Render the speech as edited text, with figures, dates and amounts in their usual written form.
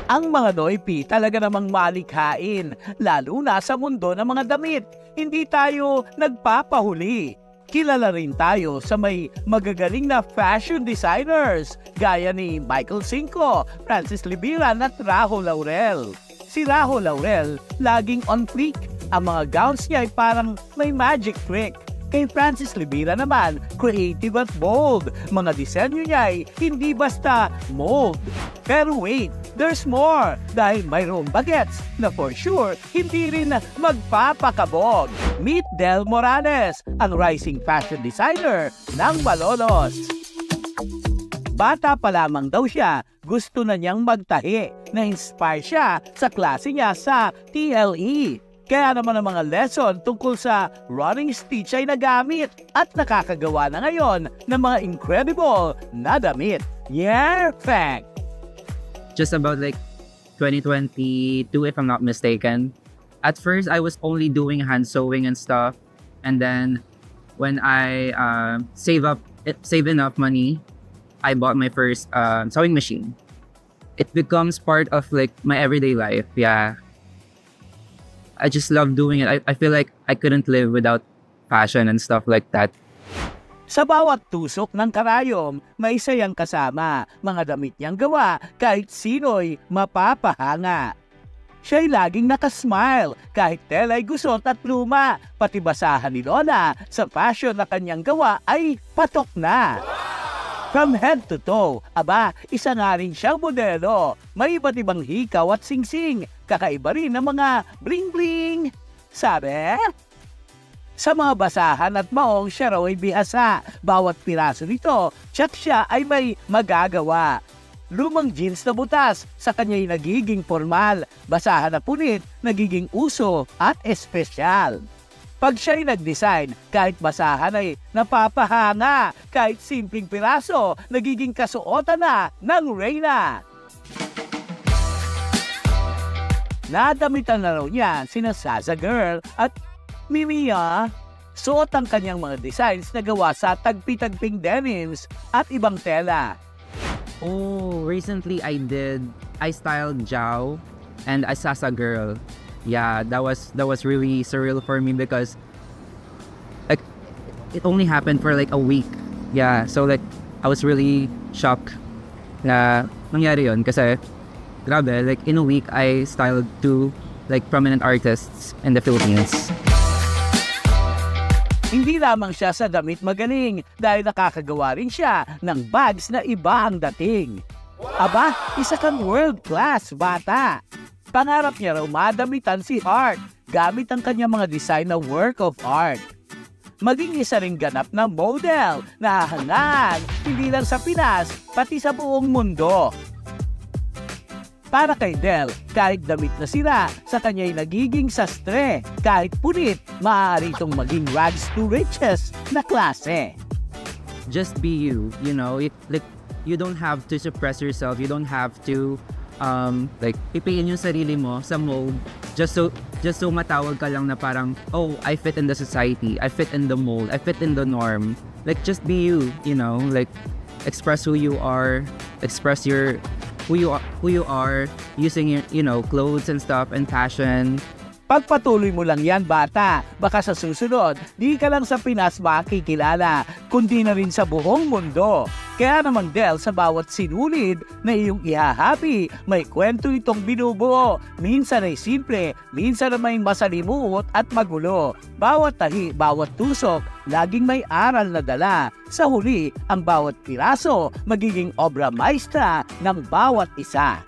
Ang mga Noypi talaga namang malikhain, lalo na sa mundo ng mga damit. Hindi tayo nagpapahuli. Kilala rin tayo sa may magagaling na fashion designers gaya ni Michael Cinco, Francis Libiran at Rajo Laurel. Si Rajo Laurel laging on fleek. Ang mga gowns niya ay parang may magic trick. Kay Francis Libira naman, creative at bold. Mga disenyo niya ay hindi basta mold. Pero wait, there's more dahil mayroong bagets na for sure hindi rin magpapakabog. Meet Del Morales, ang rising fashion designer ng Malolos. Bata pa lamang daw siya, gusto na niyang magtahi. Na-inspire siya sa klase niya sa TLE. Kaya naman ang mga lesson tungkol sa running stitch ay nagamit at nakakagawa na ngayon ng mga incredible na damit. Yeah, fact! Just about like 2022 if I'm not mistaken. At first, I was only doing hand sewing and stuff. And then when I save enough money, I bought my first sewing machine. It becomes part of like my everyday life. Yeah. I just love doing it. I feel like I couldn't live without fashion and stuff like that. Sa bawat tusok ng karayom, may sayang kasama. Mga damit niyang gawa kahit sino'y mapapahanga. Siya'y laging nakasmile kahit tela'y gusot at luma. Pati basahan ni Lola sa fashion na kanyang gawa ay patok na. From head to toe, aba, isa nga rin siyang modelo. May iba't ibang hikaw at singsing. Kakaiba rin ng mga bling-bling. Sabi? Sa mga basahan at maong siya raw ay bihasa. Bawat piraso nito, tsak siya ay may magagawa. Lumang jeans na butas, sa kanya'y nagiging formal. Basahan na punit, nagiging uso at espesyal. Pag siya'y nag-design, kahit basahan ay napapahanga, kahit simpleng piraso, nagiging kasuotan na ng reyna. Nadamitan na raw niya sina Saza Girl at Mimiya. Suot ang kanyang mga designs na gawa sa tagpi-tagping denims at ibang tela. Oh, recently I styled Jao and a Sasa Girl. Yeah, that was really surreal for me because like it only happened for like a week. Yeah, so like I was really shocked na nangyari yun kasi grabe, like in a week I styled two like prominent artists in the Philippines. Hindi lamang siya sa damit magaling dahil nakakagawa rin siya ng bags na iba ang dating. Aba, isa kang world-class bata. Pangarap niya raw madamitan si Heart gamit ang kanyang mga design na work of art. Maging isa ring ganap na model na hahangaan hindi lang sa Pinas pati sa buong mundo. Para kay Del, kahit damit na sira, sa kanya'y nagiging sastre. Kahit punit, maaari itong maging rags to riches na klase. Just be you, you know, like you don't have to suppress yourself, you don't have to like pipiin yung sarili mo sa mold just so matawag ka lang na parang, oh, I fit in the society, I fit in the mold, I fit in the norm. Like just be you, you know, like express who you are, express who you are using your, you know, clothes and stuff and fashion. Pagpatuloy mo lang yan, bata. Baka sa susunod, di ka lang sa Pinas makikilala, kundi na rin sa buong mundo. Kaya naman, Del, sa bawat sinulid na iyong ihahapi, may kwento itong binubuo. Minsan ay simple, minsan ay may masalimuot at magulo. Bawat tahi, bawat tusok, laging may aral na dala. Sa huli, ang bawat piraso magiging obra maestra ng bawat isa.